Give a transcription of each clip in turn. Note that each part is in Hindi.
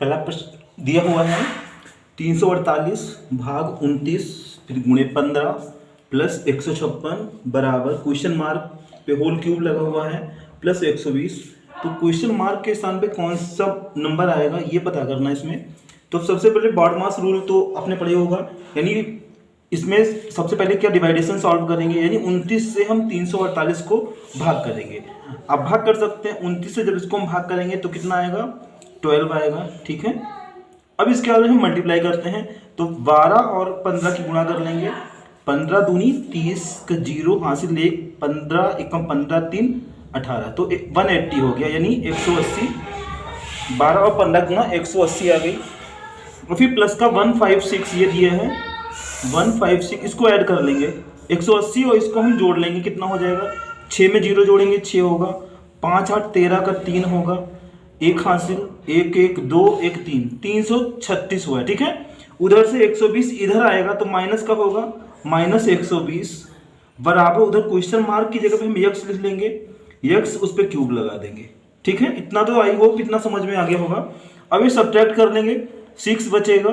पहला प्रश्न दिया हुआ है 348 भाग 29 फिर गुणे 15 प्लस 156 बराबर क्वेश्चन मार्क पे होल क्यूब लगा हुआ है प्लस 120। तो क्वेश्चन मार्क के स्थान पे कौन सा नंबर आएगा ये पता करना है इसमें। तो सबसे पहले बॉडमास रूल तो आपने पढ़ा होगा, यानी इसमें सबसे पहले क्या डिवाइडेशन सॉल्व करेंगे, यानी 29 से हम 348 को भाग करेंगे। आप भाग कर सकते हैं 29 से, जब इसको हम भाग करेंगे तो कितना आएगा 12 आएगा, ठीक है। अब इसके बाद हम मल्टीप्लाई करते हैं तो 12 और 15 की गुणा कर लेंगे, 15 दूनी 30 का 0 हासिल 1, 15 एकम 15 3 18, तो 180 हो गया, यानी 180। 12 और 15 गुणा 180 आ गई। और फिर प्लस का 156 ये दिया है 156, इसको ऐड कर लेंगे 180 और इसको हम जोड़ लेंगे, कितना हो जाएगा 6 में 0 जोड़ेंगे 6 होगा, 5 8 13 का 3 होगा, 1 हासिल 1 1 2 1 3 336 हुआ है, ठीक है। उधर से 120 इधर आएगा तो माइनस कब होगा माइनस 120 बराबर उधर क्वेश्चन मार्क की जगह पे हम यक्स लिख लेंगे, यक्स उस पर क्यूब लगा देंगे, ठीक है। इतना तो आई होप इतना समझ में आ गया होगा। अब ये सब्ट्रैक्ट कर लेंगे, 6 बचेगा,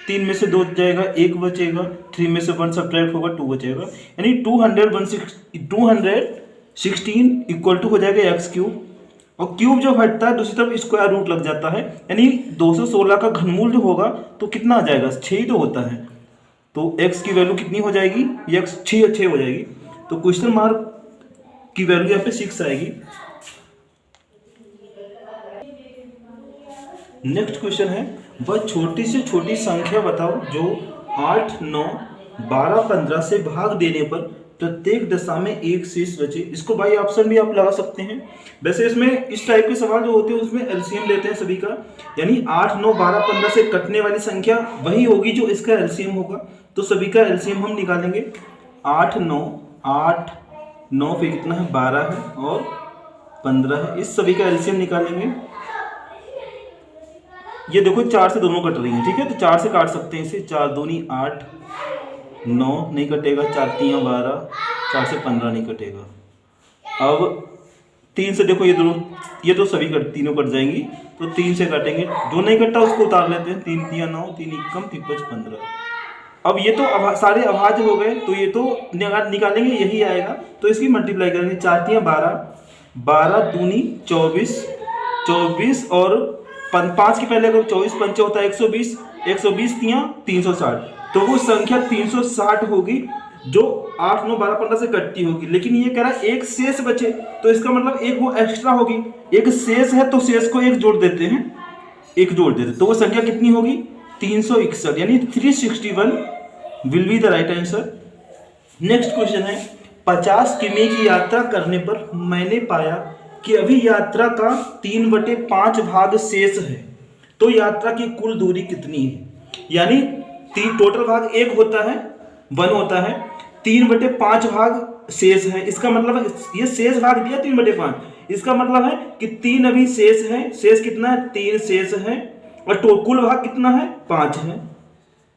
3 में से 2 जाएगा, 1 बचेगा, 3 में से 1 सब्ट्रैक्ट होगा 2 बचेगा, यानी 216 इक्वल टू हो जाएगा एक्स क्यूब। और क्यूब जब हटता है दूसरी तरफ स्क्वायर रूट लग जाता है, यानी 216 का घनमूल जो होगा तो कितना आ जाएगा 6 ही तो होता है, तो x की वैल्यू कितनी हो जाएगी x 6 हो जाएगी। तो क्वेश्चन मार्क की वैल्यू यहाँ पे 6 आएगी। नेक्स्ट क्वेश्चन है वह छोटी से छोटी संख्या बताओ जो 8 9 12 15 से भाग देने पर प्रत्येक दशा में एक शेष बचे। इसको बाई ऑप्शन भी आप लगा सकते हैं। वैसे इसमें इस टाइप के सवाल जो होते हैं उसमें एलसीएम लेते हैं सभी का, यानी 8 9 12 15 से कटने वाली संख्या वही होगी जो इसका एलसीएम होगा। तो सभी का एलसीएम हम निकालेंगे, 8 9 फिर कितना है 12 है और 15 है, इस सभी का एलसीएम निकालेंगे। ये देखो 4 से दोनों कट रही हैं, ठीक है, तो 4 से काट सकते हैं इसे, 4 दूनी 8 9 नहीं कटेगा, 4 3 12, 4 से 15 नहीं कटेगा। अब 3 से देखो ये तो सभी तीनों कट जाएंगी, तो 3 से काटेंगे, जो नहीं कटता उसको उतार लेते हैं, 3 3 9 3 कम 3 5 15। अब ये तो सारे अभाज्य हो गए, तो ये तो निकालेंगे यही आएगा, तो इसकी मल्टीप्लाई करेंगे, 4 3 12, 12 दूनी 24 और 5 के पहले अगर 24 पंचे होता है 120, 120 360, तो वो संख्या 360 होगी जो 8 9 12 15 से कटती होगी। लेकिन ये कह रहा है एक शेष बचे, तो इसका मतलब एक वो एक्स्ट्रा होगी, एक शेष है तो शेष को एक जोड़ देते हैं, एक जोड़ देते, तो वो संख्या कितनी होगी 361, यानी 361 will be the right answer. Next question है 50 किमी की यात्रा करने पर मैंने पाया कि अभी यात्रा का 3/5 भाग शेष है, तो यात्रा की कुल दूरी कितनी है। यानी टोटल भाग 1 होता है 1 होता है, 3/5 भाग शेष है, इसका मतलब ये शेष भाग दिया 3/5, इसका मतलब है कि 3 अभी शेष है, शेष कितना है 3 शेष है, और कुल भाग कितना है 5 है,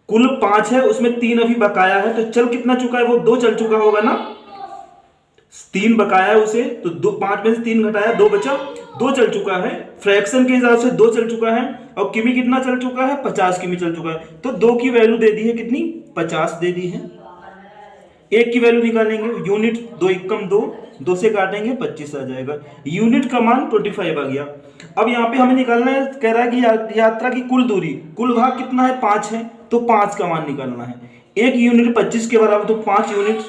कुल 5 है, उसमें 3 अभी बकाया है, तो चल कितना चुका है वो 2 चल चुका होगा ना, 3 बकाया है उसे, तो 5 में से 3 घटाया 2 बचा, 2 चल चुका है, फ्रैक्शन के हिसाब से 2 चल चुका है, और किमी कितना चल चुका है 50 किमी चल चुका है, तो 2 की वैल्यू दे दी है कितनी 50 दे दी है। 1 की वैल्यू निकालेंगे, यूनिट 2 एकम 2 से काटेंगे 25 आ जाएगा, यूनिट का मान 25 आ गया। अब यहाँ पे हमें निकालना है, कह रहा है कि यात्रा की कुल दूरी, कुल भाग कितना है 5 है, तो 5 का मान निकालना है। 1 यूनिट 25 के बराबर, तो 5 यूनिट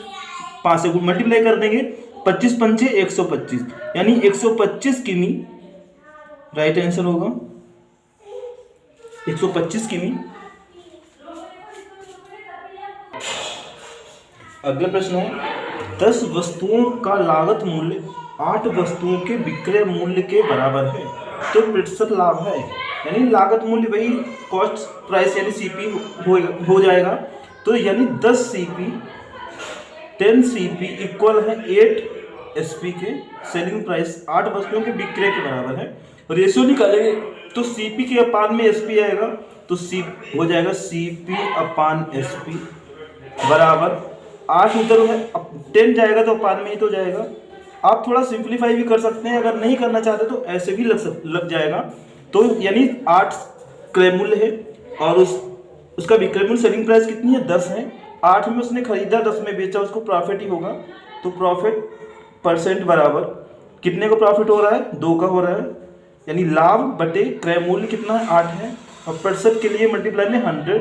5 से मल्टीप्लाई कर देंगे, 25 पंचे 125, यानी 125 किमी राइट आंसर होगा, 125 किमी। अगला प्रश्न है 10 वस्तुओं का लागत मूल्य 8 वस्तुओं के विक्रय मूल्य के बराबर है, तो प्रतिशत लाभ है, यानी लागत मूल्य वही कॉस्ट प्राइस यानी सीपी हो जाएगा, तो यानी 10 सीपी 10 सीपी इक्वल है 8 एसपी के सेलिंग प्राइस 8 वस्तुओं के विक्रय के बराबर है। रेशियो निकालेंगे तो सीपी के अपान में एसपी आएगा, तो सी हो जाएगा सीपी अपान एसपी बराबर 8 उधर है, अब 10 जाएगा तो अपान में ही तो जाएगा। आप थोड़ा सिंप्लीफाई भी कर सकते हैं, अगर नहीं करना चाहते तो ऐसे भी लग जाएगा। तो यानी 8 क्रय मूल्य है और उसका विक्रय मूल्य सेलिंग प्राइस कितनी है 10 है। 8 में उसने खरीदा 10 में बेचा, उसको प्रॉफिट ही होगा। तो प्रॉफिट परसेंट बराबर कितने का प्रॉफिट हो रहा है 2 का हो रहा है, यानी लाभ बटे क्रय मूल्य कितना है 8 है और प्रतिशत के लिए मल्टीप्लाई में 100,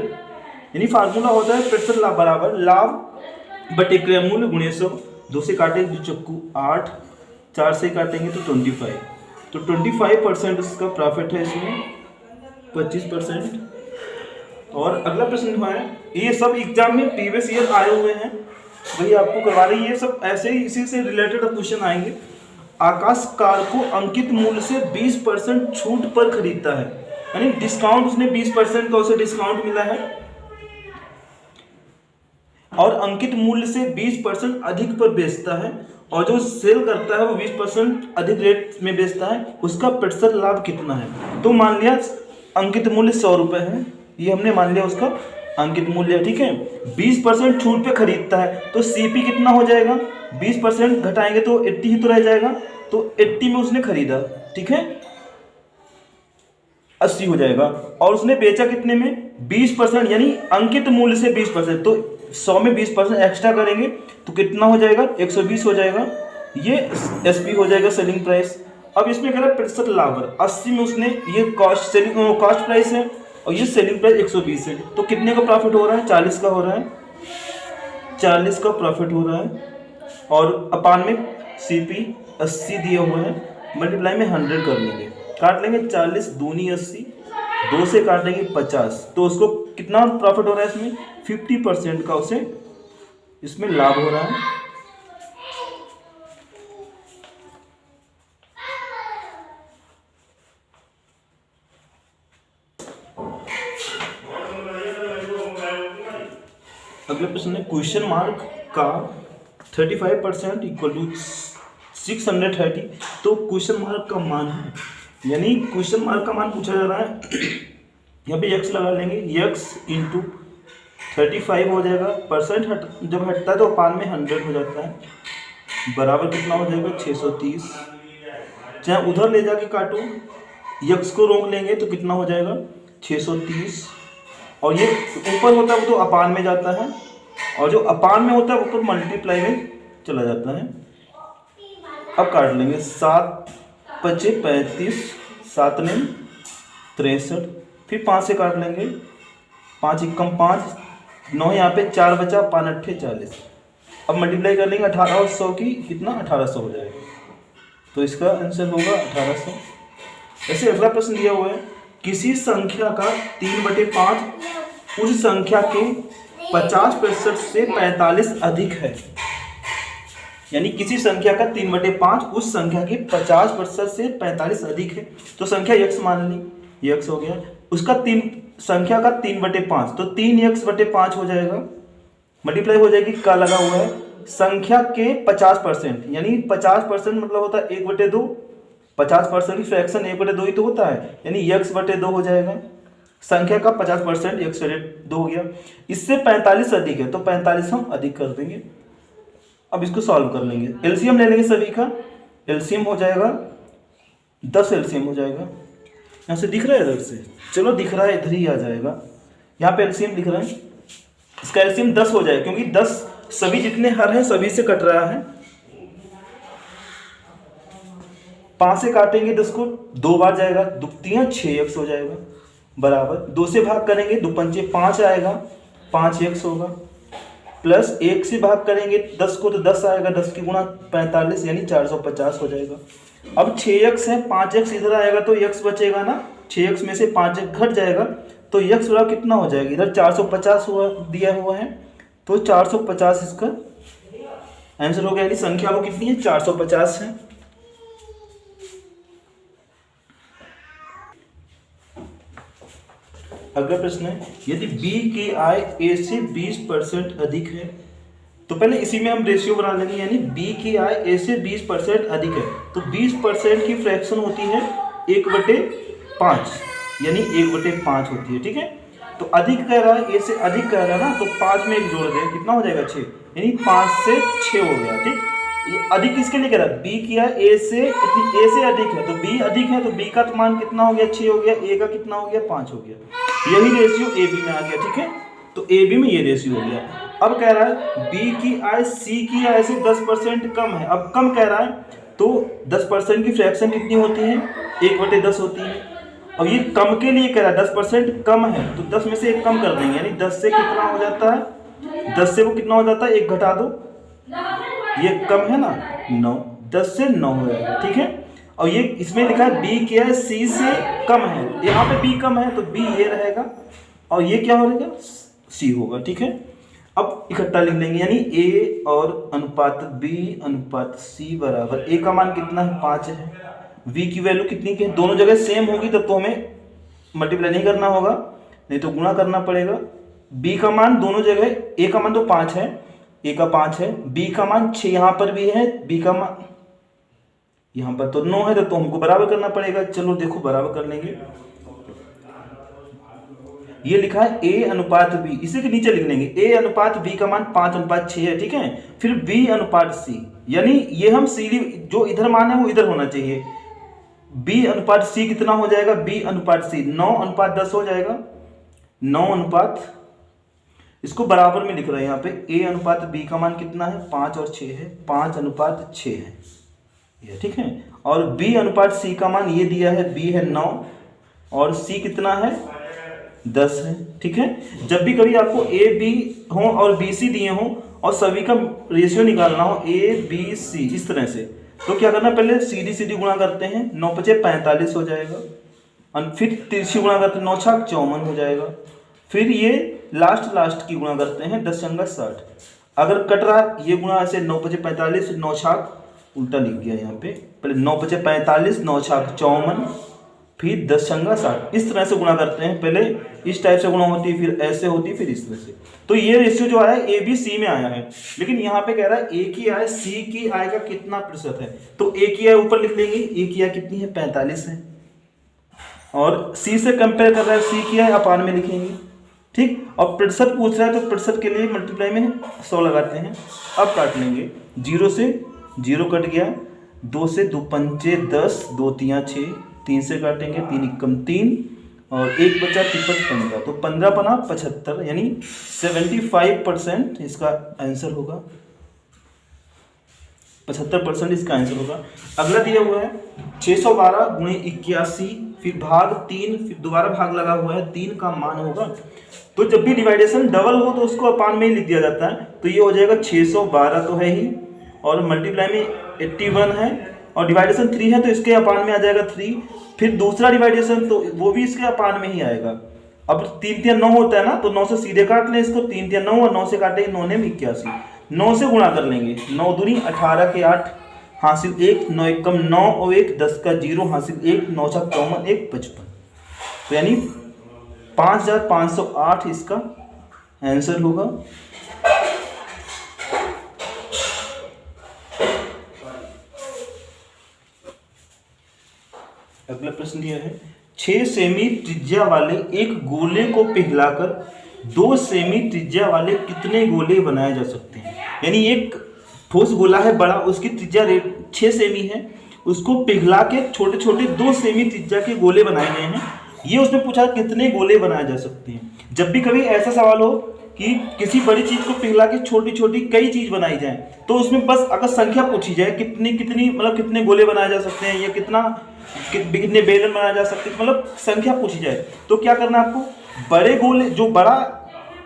यानी फार्मूला होता है प्रतिशत लाभ बराबर लाभ बटे क्रय मूल्य गुणे 100। 2 से काटेंगे तो चक्कू 8, 4 से काटेंगे तो 25, तो 25% उसका प्रॉफिट है इसमें 25%। और अगला प्रश्न हुआ है, ये सब एग्जाम में प्रीवियस ईयर आए हुए हैं, वही आपको करवा रही है, ये सब ऐसे ही इसी से रिलेटेड क्वेश्चन आएंगे। आकाश कार को अंकित मूल्य से 20% छूट पर खरीदता है, यानी डिस्काउंट उसने 20% का उसे डिस्काउंट मिला है और अंकित मूल्य से 20% अधिक पर बेचता है और जो सेल करता है वो 20% अधिक रेट में बेचता है, उसका प्रतिशत लाभ कितना है। तो मान लिया अंकित मूल्य 100 रुपये है, ये हमने मान लिया उसका अंकित मूल्य है, ठीक है। 20% छूट पे खरीदता है तो सीपी कितना हो जाएगा, 20% घटाएंगे तो 80 ही तो रह जाएगा, तो 80 में उसने खरीदा, ठीक है, 80 हो जाएगा। और उसने बेचा कितने में 20%, यानी अंकित मूल्य से 20%, तो 100 में 20% एक्स्ट्रा करेंगे तो कितना हो जाएगा 120 हो जाएगा, ये एसपी हो जाएगा सेलिंग प्राइस। अब इसमें कह रहा है प्रतिशत लाभ, 80 में उसने ये कॉस्ट प्राइस है और ये सेलिंग प्राइस 120 है, तो कितने का प्रॉफिट हो रहा है 40 का हो रहा है, 40 का प्रॉफिट हो रहा है। और अपान में सीपी 80 दिया हुआ है, मल्टीप्लाई में 100 कर लेंगे, काट लेंगे 40 दूनी 80, 2 से काटेंगे 50, तो उसको कितना प्रॉफिट हो रहा है इसमें 50% का उसे इसमें लाभ हो रहा है। अगला प्रश्न है क्वेश्चन मार्क का 35% इक्वल टू 630, तो क्वेश्चन मार्क का मान है, यानी क्वेश्चन मार्क का मान पूछा जा रहा है। यहाँ पे x लगा लेंगे, x इंटू 35 हो जाएगा, परसेंट जब हटता है तो अपान में 100 हो जाता है, बराबर कितना हो जाएगा 630। चाहे उधर ले जाके काटो, x को रोक लेंगे तो कितना हो जाएगा 630, और ये ऊपर होता है वो तो अपान में जाता है, और जो अपान में होता है ऊपर मल्टीप्लाई में चला जाता है। अब काट लेंगे 7 5 35, 7 9 63, फिर 5 से काट लेंगे, 5 एकम 5, 9 यहाँ पे 4 बचा, 5 8 40। अब मल्टीप्लाई कर लेंगे 18 और 100 की, कितना 1800 हो जाएगा, तो इसका आंसर होगा 1800। ऐसे अगला प्रश्न दिया हुआ है, किसी संख्या का 3/5 उस संख्या के 50% से 45 अधिक है, यानी किसी संख्या का 3/5 उस संख्या के 50% से 45 अधिक है, तो संख्या x मान ली, ये x हो गया, उसका संख्या का 3/5, तो 3x/5 हो जाएगा, मल्टीप्लाई हो जाएगी, का लगा हुआ है, संख्या के 50%, यानी 50% मतलब होता है 1/2, 50% की फ्रैक्शन 1/2 ही तो होता है, यानी x/2 हो जाएगा, संख्या का 50% x/2 हो गया। इससे 45 अधिक है तो 45 हम अधिक कर देंगे। अब इसको सॉल्व कर लेंगे, एलसीएम ले लेंगे सभी का, एलसीएम हो जाएगा 10 एलसीएम हो जाएगा, यहाँ से दिख रहा है इधर से, चलो दिख रहा है इधर ही आ जाएगा, यहाँ पे एलसीएम दिख रहा है, इसका एलसीएम 10 हो जाएगा, क्योंकि 10 सभी जितने हर हैं सभी से कट रहा है। 5 से काटेंगे 10 को 2 बार जाएगा, 2 3 6x हो जाएगा, बराबर 2 से भाग करेंगे 2 5 5 आएगा, 5x होगा, प्लस 1 से भाग करेंगे 10 को तो 10 आएगा, 10 की गुणा 45 यानी 450 हो जाएगा। अब 6x है, 5x इधर आएगा तो x बचेगा ना, 6x में से 5x घट जाएगा तो x बराबर कितना हो जाएगा, इधर 450 हुआ दिया हुआ है, तो 450 इसका आंसर हो गया, यानी संख्या वो कितनी है 450 है। अगला प्रश्न है, यदि B की आय A से 20% अधिक है, तो पहले इसी में हम रेशियो बना लेंगे, यानी B की आय A से 20% अधिक है, तो 20% की फ्रैक्शन होती है 1/5, यानी 1/5 होती है, ठीक है। तो अधिक कह रहा है, A से अधिक कह रहा है ना, तो 5 में 1 जोड़ दें, कितना हो जाएगा 6, यानी 5 से 6 हो गया, ठीक। ये अधिक किसके लिए कह रहा है, बी किया ए से, ए से अधिक है तो बी अधिक है, तो बी का मान कितना हो गया 6 हो गया, ए का कितना हो गया 5 हो गया। यही रेशियो ए बी में आ गया, ठीक है। तो ए बी में ये रेशियो हो गया। अब कह रहा है बी की आय सी की आय से 10% कम है। अब कम कह रहा है तो 10% की फ्रैक्शन कितनी होती है, 1/10 होती है। और ये कम के लिए कह रहा है 10% कम है तो 10 में से 1 कम कर देंगे, यानी 10 से कितना हो जाता है, 10 से वो कितना हो जाता है, 1 घटा दो, ये कम है ना 9, 10 से 9 हो जाएगा, ठीक है। और ये इसमें लिखा है बी क्या है सी से कम है, यहाँ पे बी कम है तो बी ये रहेगा और ये क्या हो जाएगा सी होगा, ठीक है। अब इकट्ठा लिख लेंगे, यानी ए और अनुपात बी अनुपात सी बराबर, ए का मान कितना है 5 है, वी की वैल्यू कितनी की है, दोनों जगह सेम होगी तब तो हमें मल्टीप्लाई नहीं करना होगा, नहीं तो गुणा करना पड़ेगा। बी का मान दोनों जगह, ए का मान तो 5 है, ए का 5 है, बी का मान 6 यहाँ पर भी है, बी का मान यहाँ पर तो 9 है तो हमको बराबर करना पड़ेगा। चलो देखो बराबर कर लेंगे। ये लिखा है ए अनुपात बी, इसी के नीचे लिख लेंगे ए अनुपात बी का मान 5:6 है, ठीक है। फिर बी अनुपात सी, यानी ये हम सीधी जो इधर मान है वो इधर होना चाहिए। बी अनुपात सी कितना हो जाएगा, बी अनुपात सी 9:10 हो जाएगा, 9 इसको बराबर में लिख रहे हैं यहाँ पे। ए अनुपात बी का मान कितना है 5 और 6 है, 5:6 है ये, ठीक है। और बी अनुपात सी का मान ये दिया है, बी है 9 और सी कितना है 10 है, ठीक है। जब भी कभी आपको ए बी हो और बी सी दिए हो और सभी का रेशियो निकालना हो ए बी सी इस तरह से, तो क्या करना, पहले सीधी सीधी गुणा करते हैं, 9×5 = 45 हो जाएगा, और फिर तिरछी गुणा करते हैं 9×6 = 54 हो जाएगा। फिर ये लास्ट की गुणा करते हैं 10×60, अगर कट रहा ये गुणा ऐसे 9×5 = 45, 9×6 उल्टा लिख गया यहाँ पे, पहले 9×5 = 45, 9×6 = 54, फिर 10×60 इस तरह से गुणा करते हैं। पहले इस टाइप से गुणा होती है, फिर ऐसे होती है, फिर इस तरह से। तो ये रेशियो जो आया है ए बी सी में आया है, लेकिन यहाँ पे कह रहा है ए की आय सी की आय का कितना प्रतिशत है, तो ए की आय ऊपर लिख लेंगे, ए की आय कितनी है 45 है, और सी से कंपेयर कर रहा है, सी की आय अपान में लिखेंगे, ठीक। और प्रतिशत पूछ रहा है तो प्रतिशत के लिए मल्टीप्लाई में 100 लगाते हैं। अब काट लेंगे, 0 से 0 कट गया, 2 से 2 पंचे 10, 2 3 6, 3 से काटेंगे 3 एकम 3 और 1 बचा 3 15, तो 15 बना 75, यानी 75% इसका आंसर होगा, 75% इसका आंसर होगा। अगला दिया हुआ है 612 × 81, फिर भाग 3, फिर दोबारा भाग लगा हुआ है, 3 का मान होगा। तो जब भी डिवाइडेशन डबल हो तो उसको अपान में ही लिख दिया जाता है, तो ये हो जाएगा 612 तो है ही, और मल्टीप्लाई में 81 है, और डिवाइडेशन 3 है तो इसके अपान में आ जाएगा 3, फिर दूसरा डिवाइडेशन तो वो भी इसके अपान में ही आएगा। अब 3 3 9 होता है ना, तो 9 से सीधे काट लें इसको, 3 3 9 और 9 से काटेंगे 9 9 81, 9 से गुणा कर लेंगे, 9 दूनी 18 के 8 हासिल 1, 9 एकम 9 और 1 10 का 0 हासिल 1, 9 6 54, 1 55, तो यानी 5508 इसका आंसर होगा। अगला प्रश्न दिया है 6 सेमी त्रिज्या वाले एक गोले को पिघलाकर 2 सेमी त्रिज्या वाले कितने गोले बनाए जा सकते हैं। यानी एक ठोस गोला है बड़ा, उसकी त्रिज्या 6 सेमी है, उसको पिघला के छोटे छोटे 2 सेमी त्रिज्या के गोले बनाए गए हैं। ये उसमें पूछा कितने गोले बनाए जा सकते हैं। जब भी कभी ऐसा सवाल हो कि किसी बड़ी चीज को पिघला के छोटी छोटी कई चीज बनाई जाए, तो उसमें बस अगर संख्या पूछी जाए कितनी मतलब कितने गोले बनाए जा सकते हैं या कितने बेलन बनाए जा सकते हैं, मतलब संख्या पूछी जाए, तो क्या करना है आपको, बड़े गोले जो बड़ा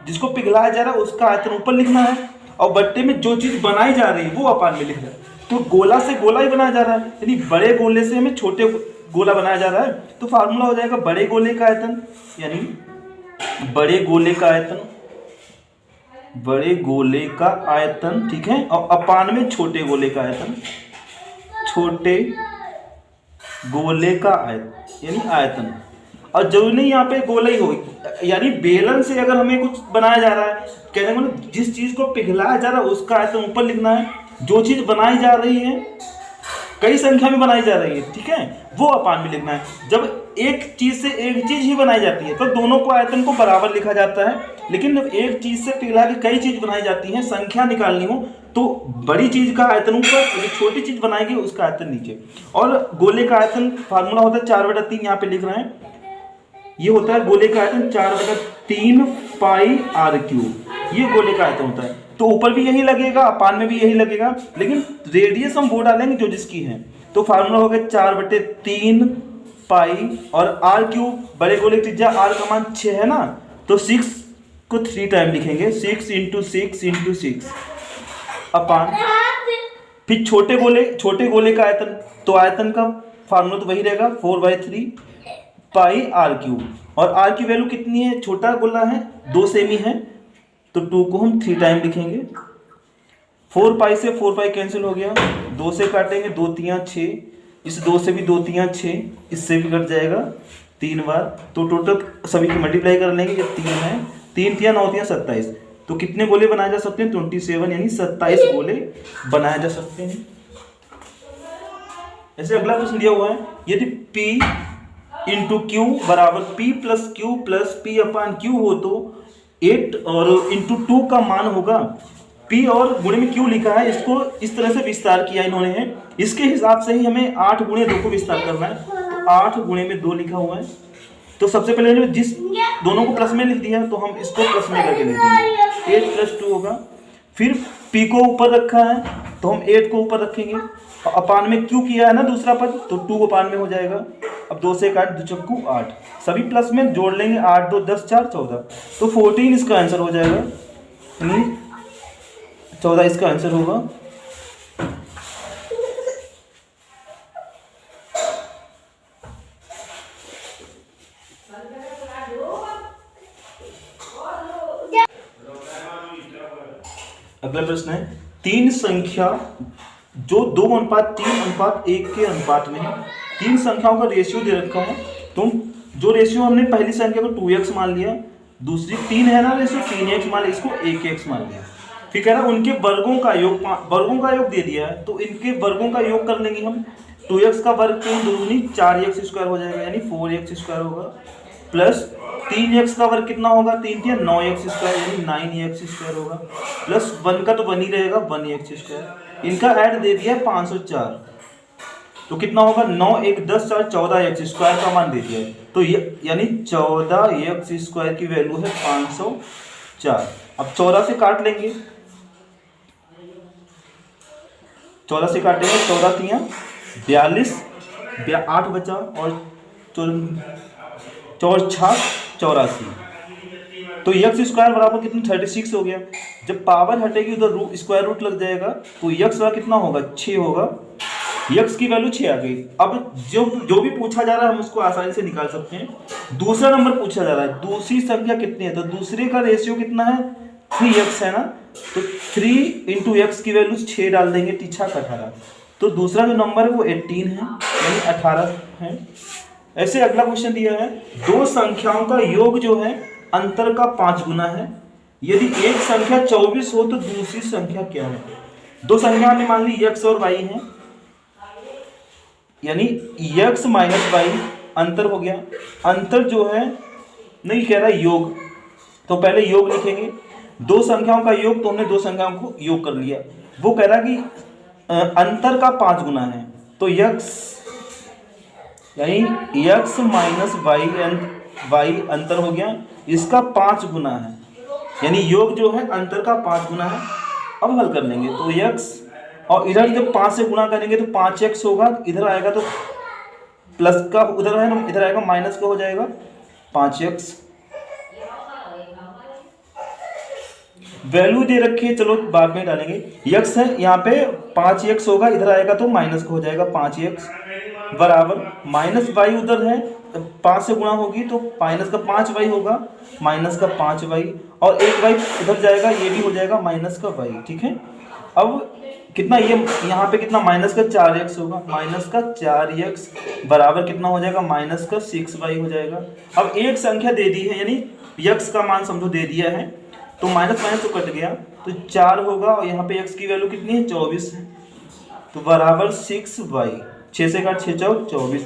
जिसको पिघलाया जा रहा है उसका आयतन ऊपर लिखना है, और बट्टे में जो चीज बनाई जा रही है वो अपान में लिखना है। तो गोला से गोला ही बनाया जा रहा है, यानी बड़े गोले से हमें छोटे गोला बनाया जा रहा है, तो फार्मूला हो जाएगा बड़े गोले का आयतन, यानी बड़े गोले का आयतन, ठीक है, और अपान में छोटे गोले का आयतन, छोटे गोले का आयतन यानी आयतन। और जरूरी नहीं यहाँ पे गोला ही हो, यानी बेलन से अगर हमें कुछ बनाया जा रहा है, कहने का मतलब जिस चीज को पिघलाया जा रहा है उसका आयतन ऊपर लिखना है, जो चीज बनाई जा रही है कई संख्या में बनाई जा रही है, ठीक है, वो अपान में लिखना है। जब एक चीज से एक चीज ही बनाई जाती है तो दोनों को आयतन को बराबर लिखा जाता है, लेकिन जब एक चीज से पिघला के कई चीज बनाई जाती है, संख्या निकालनी हो, तो बड़ी चीज का आयतन ऊपर, जो छोटी चीज बनाएगी उसका आयतन नीचे। और गोले का आयतन फार्मूला होता है 4/3, यहाँ पे लिख रहे हैं, ये होता है गोले का आयतन 4/3 पाई आर क्यूब, ये गोले का आयतन होता है। तो ऊपर भी यही लगेगा, अपान में भी यही लगेगा, लेकिन रेडियस हम वो डालेंगे जो जिसकी है। तो फार्मूला हो गया 4/3 पाई, और आर क्यूब बड़े गोले की त्रिज्या आर का मान 6 है ना, तो 6 को 3 टाइम लिखेंगे, 6 × 6 × 6 अपान, फिर छोटे गोले का आयतन, तो आयतन का फार्मूला तो वही रहेगा 4/3 पाई आर क्यूब, और आर की वैल्यू कितनी है, छोटा गोला है 2 सेमी है, तो 2 को हम 3 टाइम लिखेंगे। 4 पाई से 4 पाई कैंसिल हो गया, 2 से काटेंगे 2 3 6, इस 2 से भी 2 3 6, इससे भी कट जाएगा 3 बार, तो टोटल सभी को मल्टीप्लाई कर लेंगे, ये 3 है, 3 3 9 3 27, तो कितने गोले बनाए जा सकते हैं, 27, यानी 27 गोले बनाए जा सकते हैं। ऐसे अगला क्वेश्चन दिया हुआ है, यदि P × Q बराबर P + Q + P/Q हो तो 8 और × 2 का मान होगा। P और गुणे में Q लिखा है, इसको इस तरह से विस्तार किया इन्होंने है, इसके हिसाब से ही हमें 8 × 2 को विस्तार करना है, तो 8 × 2 लिखा हुआ है। तो सबसे पहले जिस दोनों को प्लस में लिख दिया, तो हम इसको प्लस में करके लिख देंगे, 8 + 2 होगा। फिर P को ऊपर रखा है, तो हम 8 को ऊपर रखेंगे, और अपान में Q किया है ना दूसरा पद, तो 2 अपान में हो जाएगा। अब 2 से काट, 2 चक्कू 8, सभी प्लस में जोड़ लेंगे, 8 2 10 4 14, तो 14 इसका आंसर हो जाएगा, यानी 14 इसका आंसर होगा। अगला प्रश्न है, 3 संख्या जो 2:3:1 के अनुपात में है, 3 संख्याओं का रेशियो दे रखा है, तो जो रेशियो हमने पहली संख्या को 2x मान लिया, दूसरी 3 है ना रेशियो, 3x मान लिया, इसको 1x मान लिया। फिर कह रहा है उनके वर्गों का योग दे दिया है, तो इनके वर्गों का योग कर लेंगे हम। 2x का वर्ग 3 दूनी 4x² हो जाएगा, यानी 4x² होगा, प्लस 3x का वर्ग कितना होगा, 3 3 9x², यानी 9x² होगा, प्लस 1 का तो 1 ही रहेगा, 1x²। इनका ऐड दे दिया 504, तो कितना होगा, 9 1 10 4 14x² का मान दे दिया है, तो ये यानी 14x² की वैल्यू है 504। अब 14 से काट लेंगे, 14 से काटेंगे, 14 3 42, 8 बचा, और 4 6 84, तो x² बराबर कितना 36 हो गया। जब पावर हटेगी उधर स्क्वायर रूट लग जाएगा, तो x का कितना होगा 6 होगा, x की वैल्यू 6 आ गई। अब जो भी पूछा जा रहा है हम उसको आसानी से निकाल सकते हैं। दूसरा नंबर पूछा जा रहा है, दूसरी संख्या कितनी है, तो दूसरे का रेशियो कितना है, 3x है ना, तो 3 × x की वैल्यू 6 डाल देंगे, 3 6 18, तो दूसरा जो नंबर है वो 18 है, यानी 18 है। ऐसे अगला क्वेश्चन दिया है, 2 संख्याओं का योग जो है अंतर का 5 गुना है, यदि एक संख्या 24 हो तो दूसरी संख्या क्या है। 2 संख्या हमने मान ली x और y है, यानी x - y अंतर हो गया। अंतर जो है नहीं कह रहा योग, तो पहले योग लिखेंगे, 2 संख्याओं का योग, तो हमने 2 संख्याओं को योग कर लिया। वो कह रहा कि अंतर का 5 गुना है, तो x यानी x - y अंतर हो गया, इसका 5 गुना है, यानी योग जो है अंतर का 5 गुना है। अब हल कर लेंगे, तो x, और इधर जब 5 से गुना करेंगे तो 5x होगा, इधर आएगा तो प्लस का उधर है ना, इधर आएगा माइनस का हो जाएगा 5x। वैल्यू दे रखी है, चलो बाद में डालेंगे, x है यहाँ पे 5x होगा, इधर आएगा तो माइनस का हो जाएगा 5x, बराबर -y उधर है, 5 से गुणा होगी तो माइनस का 5y होगा, माइनस का 5y, और 1y इधर जाएगा, ये भी हो जाएगा माइनस का y, ठीक है। अब कितना, ये यहाँ पे कितना माइनस का 4x होगा, माइनस का 4x बराबर कितना हो जाएगा, माइनस का 6y हो जाएगा। अब एक संख्या दे दी है, यानी x का मान समझो दे दिया है, तो माइनस माइनस तो कट गया, तो 4 होगा, और यहाँ पे x की वैल्यू कितनी है 24 है, तो बराबर 6y, 6 से काट 6 चौक 24,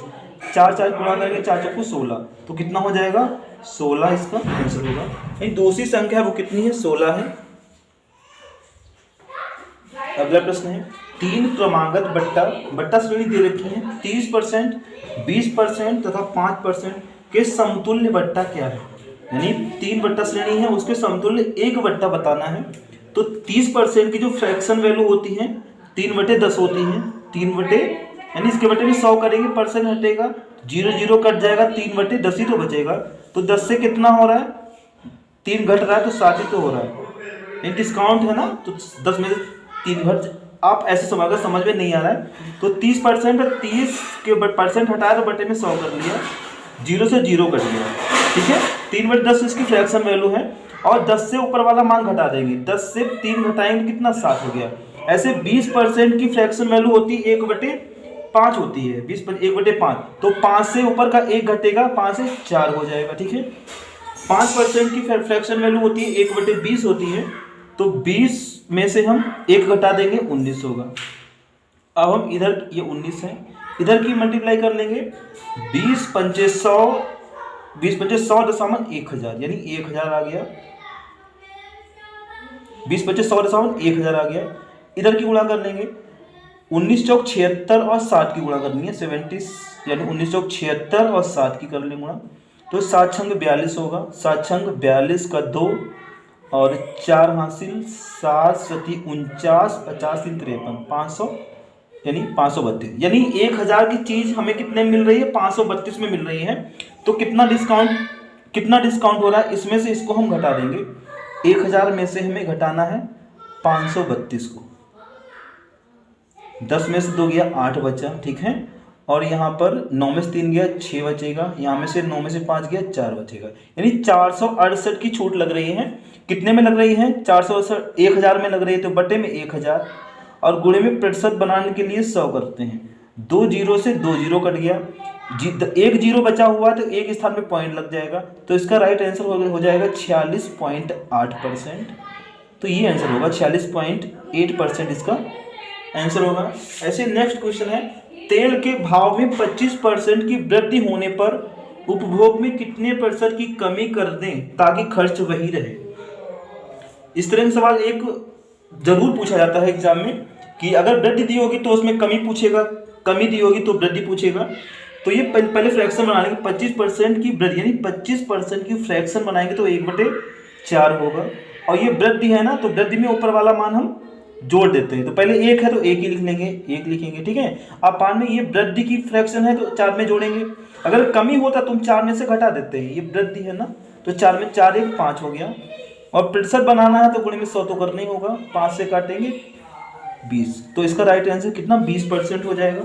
4 4 गुणा करेंगे 4 चौको 16, तो कितना हो जाएगा 16 इसका आंसर होगा। दूसरी संख्या वो कितनी है 16 है। अगला प्रश्न है, 3 क्रमागत बट्टा श्रेणी दे रखी है। 30%, 20% तथा 5% के समतुल्य बट्टा क्या है? यानी 3 बट्टा श्रेणी है, उसके समतुल्य एक बट्टा बताना है। तो 30% की जो फ्रैक्शन वैल्यू होती है 3/10 होती है। 3 बटे यानी इसके बटे में 100 करेंगे, परसेंट हटेगा, 0 कट जाएगा, 3/10 ही तो बचेगा। तो 10 से कितना हो रहा है? 3 घट रहा है तो 7 ही तो हो रहा है। ये डिस्काउंट है ना, तो 10 में से 3 घट, आप ऐसे समझ में नहीं आ रहा है तो 30% और 30 के परसेंट हटाया तो बटे में 100 कर लिया, 0 से 0 कट गया। ठीक है, 3/10 इसकी फ्रैक्शन वैल्यू है और 10 से ऊपर वाला मान घटा देंगे। 10 से 3 घटाएंगे तो कितना? 7 हो गया। ऐसे 20% की फ्रैक्शन वैल्यू होती है 1/5 होती है। 1/5 तो 5 से ऊपर का 1 घटेगा, 5 से 4 हो जाएगा। ठीक है, 5% की फ्रैक्शन वैल्यू होती है 1/20 होती है। तो 20 में से हम 1 घटा देंगे, 19 होगा। अब हम इधर, ये 19 है, इधर की मल्टीप्लाई कर लेंगे। 20 पंचे 100, 20 पंचे 100.1000 यानी 1000 आ गया। 20 पंचे 100.1000 आ गया। इधर की गुणा कर लेंगे, 19 चौक 76 और 60 की गुणा करनी है, 70 यानी 19 चौक 76 और 60 की कर लेंगे गुणा। तो 7 छंग 42 होगा। 7 छंग 42 का 2 और 4 हासिल, 7 सती 49, 50 3 53, 500 यानी 532। यानी 1000 की चीज हमें कितने मिल रही है? 532 में मिल रही है। तो कितना डिस्काउंट हो रहा है? इसमें से इसको हम घटा देंगे। 1000 में से हमें घटाना है 532 को। 10 में से 2 गया, 8 बचा। ठीक है, और यहाँ पर 9 में से 3 गया, 6 बचेगा। यहाँ में से 9 में से 5 गया, 4 बचेगा। यानी 468 की छूट लग रही है। कितने में लग रही है? 468 1000 में लग रही है, तो बटे में 1000 और गुणे में प्रतिशत बनाने के लिए 100 करते हैं। 2 जीरो से 2 जीरो कट गया, 1 जीरो बचा हुआ तो एक स्थान पे पॉइंट लग जाएगा। तो इसका राइट आंसर हो जाएगा 46.8%। तो ये आंसर होगा 46.8% इसका आंसर होगा। ऐसे नेक्स्ट क्वेश्चन है, तेल के भाव में 25% की वृद्धि होने पर उपभोग में कितने प्रतिशत की कमी कर दें ताकि खर्च वही रहे? इस तरह का सवाल एक जरूर पूछा जाता है एग्जाम में कि अगर वृद्धि दी होगी तो उसमें कमी पूछेगा, कमी दी होगी तो वृद्धि पूछेगा। तो ये पहले फ्रैक्शन बना लेंगे। 25% की वृद्धि यानी 25% की फ्रैक्शन बनाएंगे तो 1/4 होगा। और ये वृद्धि है ना, तो वृद्धि में ऊपर वाला मान हम जोड़ देते हैं। तो पहले 1 है तो 1 ही लिख लेंगे, 1 लिखेंगे। ठीक है, अब 5 में ये वृद्धि की फ्रैक्शन है तो 4 में जोड़ेंगे। अगर कमी होता तो हम 4 में से घटा देते हैं, ये वृद्धि है ना, तो 4 में 4 1 5 हो गया। और प्रतिशत बनाना है तो गुणे में 100 तो करना ही होगा, 5 से काटेंगे 20। तो इसका राइट आंसर कितना? 20% हो जाएगा।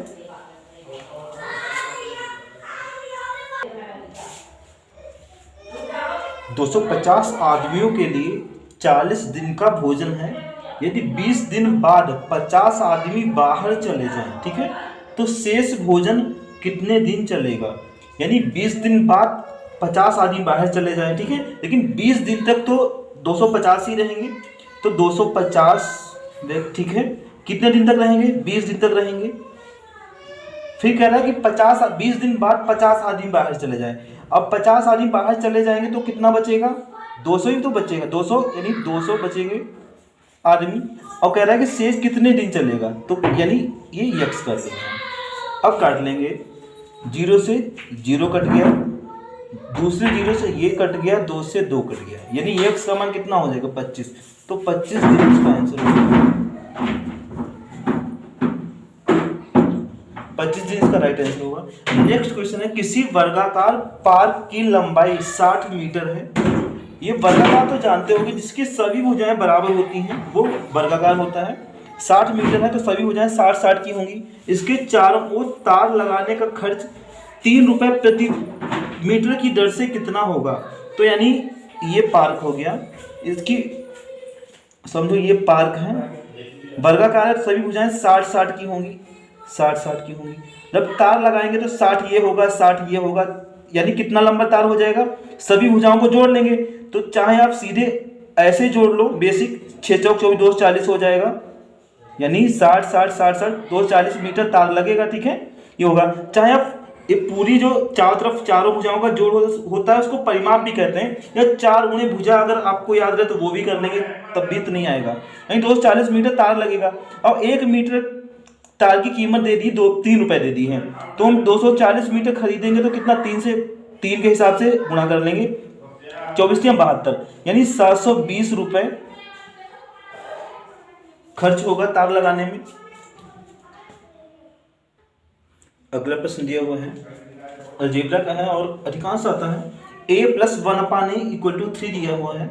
तो 250 आदमियों के लिए 40 दिन का भोजन है। यदि 20 दिन बाद 50 आदमी बाहर चले जाएं, ठीक है, तो शेष भोजन कितने दिन चलेगा? यानी 20 दिन बाद 50 आदमी बाहर चले जाएं, ठीक है, लेकिन 20 दिन तक तो 250 ही रहेंगे। तो 250, ठीक है, कितने दिन तक रहेंगे? 20 दिन तक रहेंगे। फिर कह रहा है कि 20 दिन बाद 50 आदमी बाहर चले जाएं। अब 50 आदमी बाहर चले जाएंगे तो कितना बचेगा? 200 ही तो बचेगा। 200 यानी 200 बचेंगे आदमी। और कह रहा है कि शेष कितने दिन चलेगा, तो यानी ये यक्स कर देंगे। अब काट लेंगे, 0 से 0 कट गया, दूसरे 0 से ये कट गया, 2 से 2 कट गया, यानी यक्स का मान कितना हो जाएगा? 25। तो 25 दिन इसका आंसर होगा। 25 दिन इसका राइट आंसर होगा। नेक्स्ट क्वेश्चन है, किसी वर्गाकार पार्क की लंबाई 60 मीटर है। ये वर्गाकार तो जानते होंगे, जिसकी सभी भुजाएं बराबर होती हैं वो वर्गाकार होता है। 60 मीटर है तो सभी भुजाएं 60-60 की होंगी। इसके चारों ओर तार लगाने का खर्च 3 रुपए प्रति मीटर की दर से कितना होगा? तो यानी ये पार्क हो गया, इसकी समझो ये पार्क है, वर्गाकार है, सभी भुजाएं 60-60 की होंगी, 60-60 की होंगी। जब तार लगाएंगे तो 60 ये होगा, 60 ये होगा, यानी कितना लंबा तार हो जाएगा? सभी भुजाओं को जोड़ लेंगे। तो चाहे आप सीधे ऐसे जोड़ लो, बेसिक 6 चौक 24 2 40 हो जाएगा, यानी 60-60-60-60 240 मीटर तार लगेगा, ठीक है, ये होगा। चाहे आप ये पूरी जो चारों तरफ चारों भुजाओं का जोड़ होता है उसको परिमाप भी कहते हैं, या 4 गुणे भुजा अगर आपको याद रहे तो वो भी कर लेंगे, तब भी तो नहीं आएगा। यानी 240 मीटर तार लगेगा और 1 मीटर तार की कीमत दे दी 3 रुपए दे दी है, तो हम 240 मीटर खरीदेंगे तो कितना 3 के हिसाब से गुणा कर लेंगे, 24 या 72, यानी 720 रुपए खर्च होगा तार लगाने में। अगला प्रश्न दिया हुआ है अलजेब्रा का है और अधिकांश आता है a + 1/a = 3 दिया हुआ है,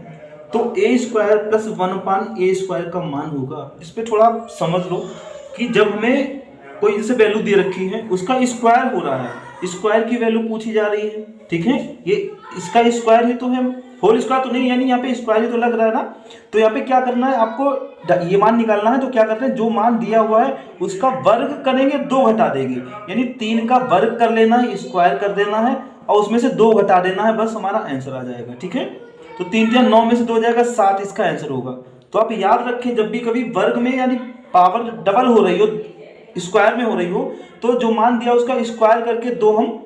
तो a² + 1/a² का मान होगा। इस पे थोड़ा समझ लो कि जब हमें कोई जैसे वैल्यू दे रखी है उसका स्क्वायर हो रहा है, स्क्वायर की वैल्यू पूछी जा रही है, ठीक है, ये इसका स्क्वायर ही तो है, होल स्क्वायर तो नहीं, यानी यहाँ पे स्क्वायर ही तो लग रहा है ना। तो यहाँ पे क्या करना है आपको, ये मान निकालना है, तो क्या करते हैं जो मान दिया हुआ है उसका वर्ग करेंगे, 2 घटा देंगे, यानी 3 का वर्ग कर लेना है, स्क्वायर कर देना है और उसमें से 2 घटा देना है, बस हमारा आंसर आ जाएगा, ठीक है। तो 3 या 9 में से 2 हो जाएगा 7, इसका आंसर होगा। तो आप याद रखें जब भी कभी वर्ग में यानी पावर डबल हो रही हो, स्क्वायर में हो रही हो, तो जो मान दिया उसका स्क्वायर करके 2 हम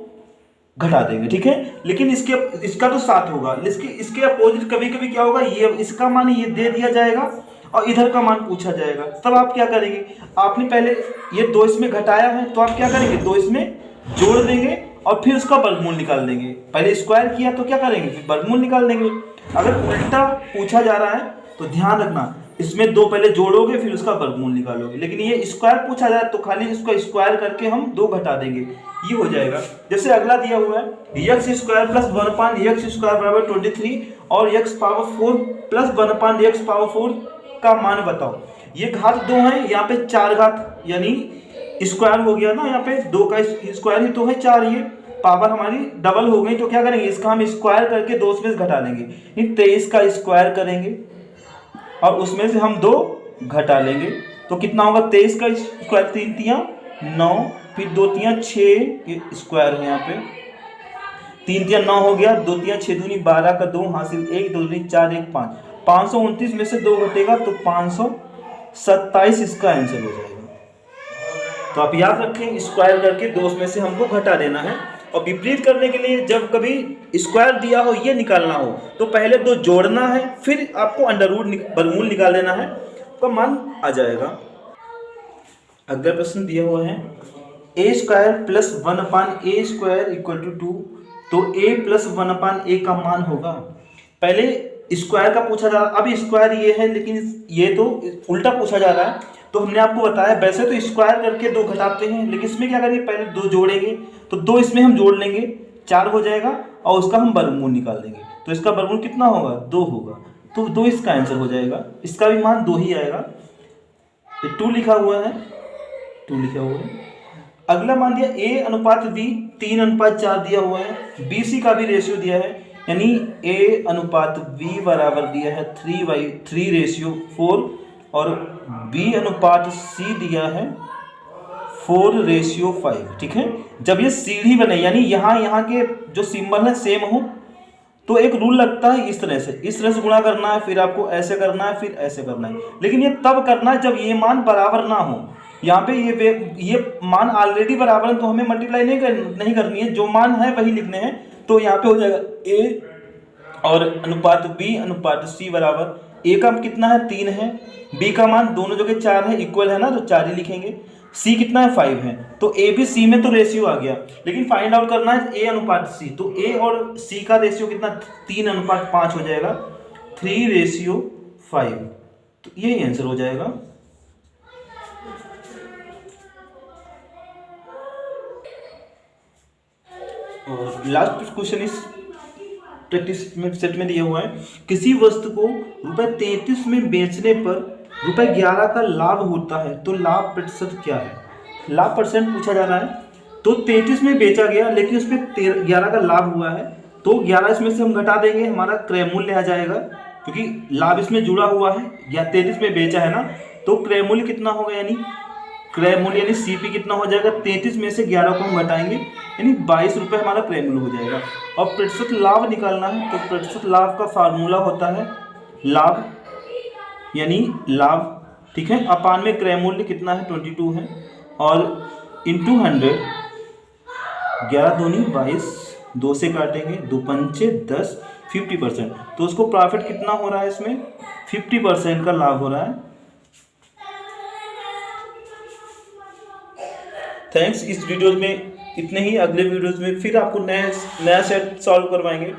घटा देंगे, ठीक है। लेकिन इसका तो 7 होगा, इसके अपोजिट कभी कभी क्या होगा, ये इसका मान ये दे दिया जाएगा और इधर का मान पूछा जाएगा, तब आप क्या करेंगे, आपने पहले ये 2 इसमें घटाया है तो आप क्या करेंगे 2 इसमें जोड़ देंगे और फिर उसका वर्गमूल निकाल देंगे। पहले स्क्वायर किया तो क्या करेंगे, फिर वर्गमूल निकाल देंगे। अगर उल्टा पूछा जा रहा है तो ध्यान रखना, इसमें 2 पहले जोड़ोगे फिर उसका वर्गमूल निकालोगे, लेकिन ये स्क्वायर पूछा जाए तो खाली इसको स्क्वायर करके हम 2 घटा देंगे, ये हो जाएगा। जैसे अगला दिया हुआ है x² + 1/x² = 23 और x⁴ + 1/x⁴ का मान बताओ। ये घात 2 है, यहाँ पे 4 घात यानी स्क्वायर हो गया ना, यहाँ पे 2 का स्क्वायर ही तो है 4, ये पावर हमारी डबल हो गई, तो क्या करेंगे इसका हम स्क्वायर करके 2 में घटा लेंगे, 23 का स्क्वायर करेंगे और उसमें से हम 2 घटा लेंगे, तो कितना होगा 23 का स्क्वायर, 3 तियां 9, फिर 2 तियां 6 स्क्वायर है, यहाँ पे 3 तियां 9 हो गया, 2 तियां 6 दूनी 12 का 2 हासिल 1, 2 दूनी 4, 1 5, 529 में से 2 घटेगा तो 527 इसका आंसर हो जाएगा। तो आप याद रखें स्क्वायर करके 2 में से हमको घटा देना है। और विपरीत करने के लिए जब कभी स्क्वायर दिया हो ये निकालना हो तो पहले 2 जोड़ना है, फिर आपको अंडर रूट वर्गमूल निकाल देना है, तो मान आ जाएगा। अगला प्रश्न दिया हुआ है a² + 1/a² = 2, तो a + 1/a का मान होगा। पहले स्क्वायर का पूछा जा रहा, अब स्क्वायर ये है लेकिन ये तो उल्टा पूछा जा रहा है, तो हमने आपको बताया वैसे तो स्क्वायर करके 2 घटाते हैं, लेकिन इसमें क्या करेंगे पहले 2 जोड़ेंगे, तो 2 इसमें हम जोड़ लेंगे 4 हो जाएगा और उसका हम वर्गमूल निकाल देंगे, तो इसका वर्गमूल कितना होगा 2 होगा, तो 2 इसका आंसर हो जाएगा, इसका भी मान 2 ही आएगा। ये 2 लिखा हुआ है, 2 लिखा हुआ है। अगला मान दिया a/b 3/4 दिया हुआ है, bc का भी रेशियो दिया है, यानी a/b बराबर दिया है 3/4 और b/c दिया है 4/5, ठीक है। जब ये सीढ़ी बने यानी यहाँ के जो सिंबल है सेम हो तो एक रूल लगता है इस तरह से गुणा करना है, फिर आपको ऐसे करना है, फिर ऐसे करना है, लेकिन ये तब करना है जब ये मान बराबर ना हो। यहाँ पे ये मान ऑलरेडी बराबर है तो हमें मल्टीप्लाई नहीं करनी है, जो मान है वही लिखने हैं, तो यहाँ पे हो जाएगा a और अनुपात b/c बराबर a का कितना है 3 है, b का मान दोनों जगह 4 है, इक्वल है ना तो 4 ही लिखेंगे, c कितना है 5 है, तो a भी c में तो रेशियो आ गया, लेकिन फाइंड आउट करना है a/c, तो a और c का रेशियो कितना 3/5 हो जाएगा, 3/5, तो यही आंसर हो जाएगा। और लास्ट क्वेश्चन इस प्रैक्टिस सेट में दिया हुआ है, किसी वस्तु को ₹33 में बेचने पर ₹11 का लाभ होता है तो लाभ प्रतिशत क्या है। लाभ परसेंट पूछा जा रहा है, तो 33 में बेचा गया लेकिन उसमें 11 का लाभ हुआ है, तो 11 इसमें से हम घटा देंगे, हमारा क्रय मूल्य आ जाएगा, क्योंकि लाभ इसमें जुड़ा हुआ है, या 33 में बेचा है ना, तो क्रय मूल्य कितना होगा, यानी क्रय मूल्य यानी CP कितना हो जाएगा, 33 में से 11 को हम घटाएंगे, यानी 22 रुपये हमारा क्रय मूल्य हो जाएगा। और प्रतिशत लाभ निकालना है, तो प्रतिशत लाभ का फार्मूला होता है लाभ यानी लाभ, ठीक है, अपान में क्रय मूल्य कितना है 22 है, और इंटू 100 11 दूनी 22, 2 से काटेंगे, 2 पंचे 10, 50%। तो उसको प्रॉफिट कितना हो रहा है इसमें, 50% का लाभ हो रहा है। थैंक्स। इस वीडियो में इतने ही, अगले वीडियोज में फिर आपको नया सेट सॉल्व करवाएंगे।